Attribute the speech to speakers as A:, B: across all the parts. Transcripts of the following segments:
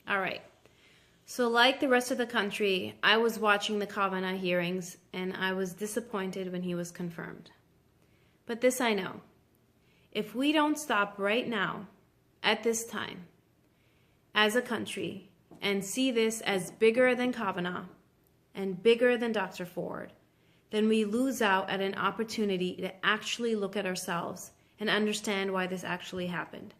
A: All right. So like the rest of the country, I was watching the Kavanaugh hearings and I was disappointed when he was confirmed. But this I know. If we don't stop right now, at this time, as a country, and see this as bigger than Kavanaugh and bigger than Dr. Ford, then we lose out at an opportunity to actually look at ourselves and understand why this actually happened.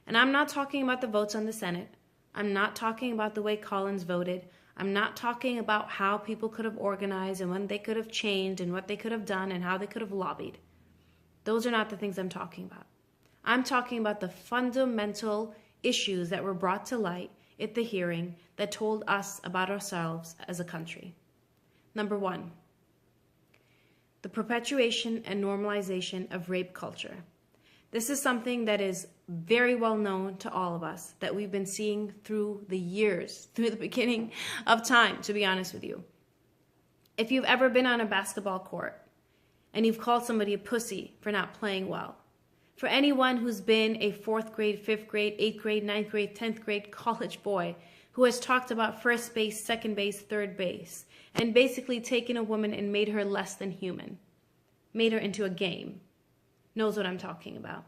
A: And I'm not talking about the votes on the Senate. I'm not talking about the way Collins voted. I'm not talking about how people could have organized and when they could have changed and what they could have done and how they could have lobbied. Those are not the things I'm talking about. I'm talking about the fundamental issues that were brought to light at the hearing that told us about ourselves as a country. Number one, the perpetuation and normalization of rape culture. This is something that is very well known to all of us, that we've been seeing through the years, through the beginning of time, to be honest with you. If you've ever been on a basketball court and you've called somebody a pussy for not playing well, for anyone who's been a 4th grade, 5th grade, 8th grade, 9th grade, 10th grade college boy who has talked about first base, second base, third base, and basically taken a woman and made her less than human, made her into a game, knows what I'm talking about.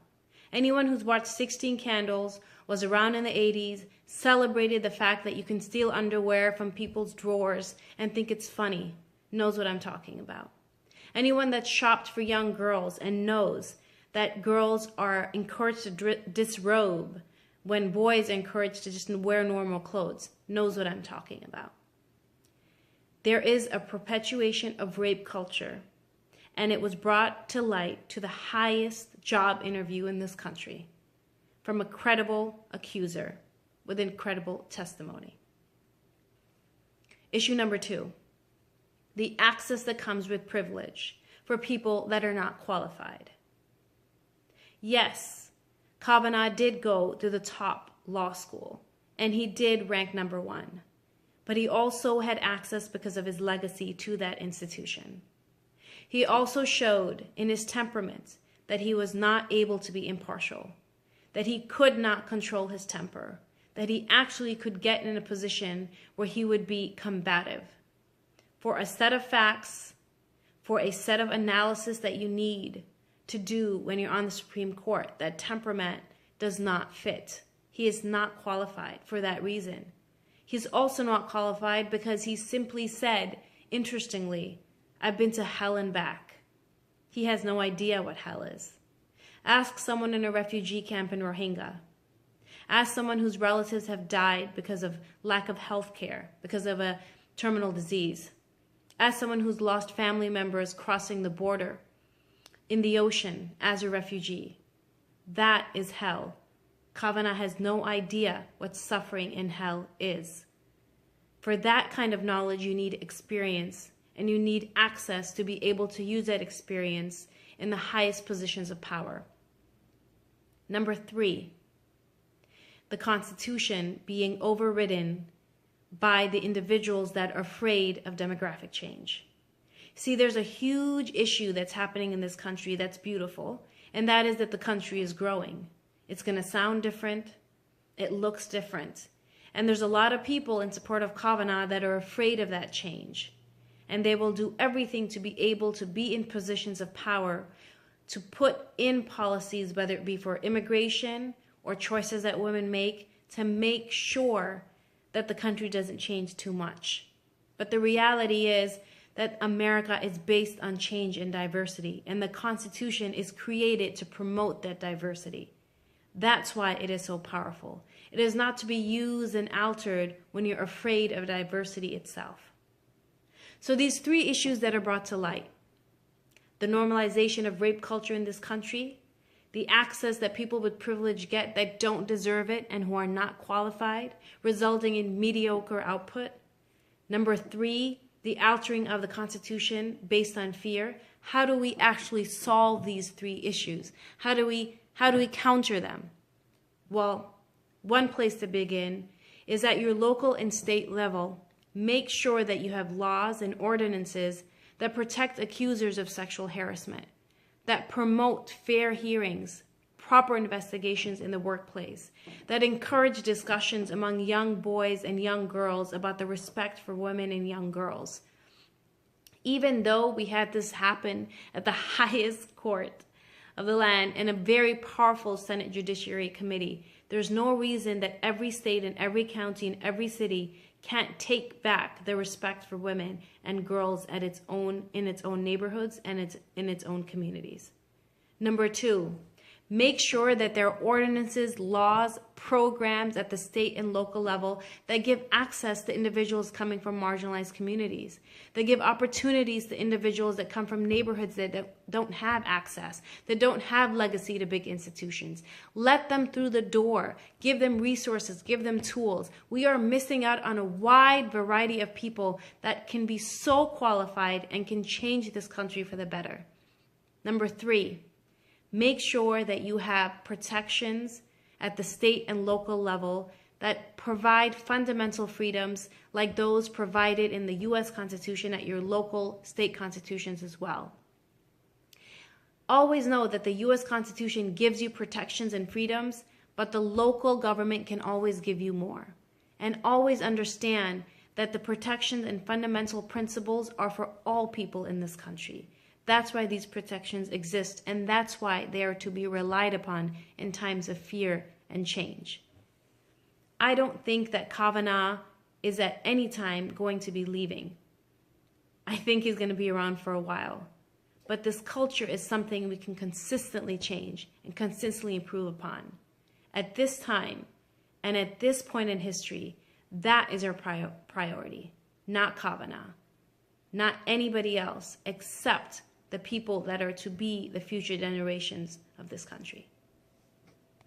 A: Anyone who's watched 16 Candles, was around in the 80s, celebrated the fact that you can steal underwear from people's drawers and think it's funny, knows what I'm talking about. Anyone that's shopped for young girls and knows that girls are encouraged to disrobe when boys are encouraged to just wear normal clothes, knows what I'm talking about. There is a perpetuation of rape culture, and it was brought to light to the highest job interview in this country from a credible accuser with incredible testimony. Issue number two, the access that comes with privilege for people that are not qualified. Yes, Kavanaugh did go to the top law school, and he did rank number one, but he also had access because of his legacy to that institution. He also showed in his temperament that he was not able to be impartial, that he could not control his temper, that he actually could get in a position where he would be combative. For a set of facts, for a set of analysis that you need to do when you're on the Supreme Court, that temperament does not fit. He is not qualified for that reason. He's also not qualified because he simply said, interestingly, I've been to hell and back. He has no idea what hell is. Ask someone in a refugee camp in Rohingya. Ask someone whose relatives have died because of lack of health care, because of a terminal disease. Ask someone who's lost family members crossing the border in the ocean as a refugee. That is hell. Kavanaugh has no idea what suffering in hell is. For that kind of knowledge, you need experience, and you need access to be able to use that experience in the highest positions of power. Number three, the Constitution being overridden by the individuals that are afraid of demographic change. See, there's a huge issue that's happening in this country that's beautiful, and that is that the country is growing. It's going to sound different. It looks different. And there's a lot of people in support of Kavanaugh that are afraid of that change. And they will do everything to be able to be in positions of power to put in policies, whether it be for immigration or choices that women make, to make sure that the country doesn't change too much. But the reality is that America is based on change and diversity, and the Constitution is created to promote that diversity. That's why it is so powerful. It is not to be used and altered when you're afraid of diversity itself. So these three issues that are brought to light, the normalization of rape culture in this country, the access that people with privilege get that don't deserve it and who are not qualified, resulting in mediocre output. Number three, the altering of the Constitution based on fear. How do we actually solve these three issues? How do we counter them? Well, one place to begin is at your local and state level. Make sure that you have laws and ordinances that protect accusers of sexual harassment, that promote fair hearings, proper investigations in the workplace, that encourage discussions among young boys and young girls about the respect for women and young girls. Even though we had this happen at the highest court of the land and a very powerful Senate Judiciary Committee, there's no reason that every state and every county and every city can't take back the respect for women and girls in its own neighborhoods and in its own communities. Number 2, make sure that there are ordinances, laws, programs at the state and local level that give access to individuals coming from marginalized communities, that give opportunities to individuals that come from neighborhoods that don't have access, that don't have legacy to big institutions. Let them through the door. Give them resources. Give them tools. We are missing out on a wide variety of people that can be so qualified and can change this country for the better. Number 3, make sure that you have protections at the state and local level that provide fundamental freedoms like those provided in the U.S. Constitution at your local state constitutions as well. Always know that the U.S. Constitution gives you protections and freedoms, but the local government can always give you more. And always understand that the protections and fundamental principles are for all people in this country. That's why these protections exist, and that's why they are to be relied upon in times of fear and change. I don't think that Kavanaugh is at any time going to be leaving. I think he's going to be around for a while. But this culture is something we can consistently change and consistently improve upon. At this time and at this point in history, that is our priority, not Kavanaugh, not anybody else except the people that are to be the future generations of this country.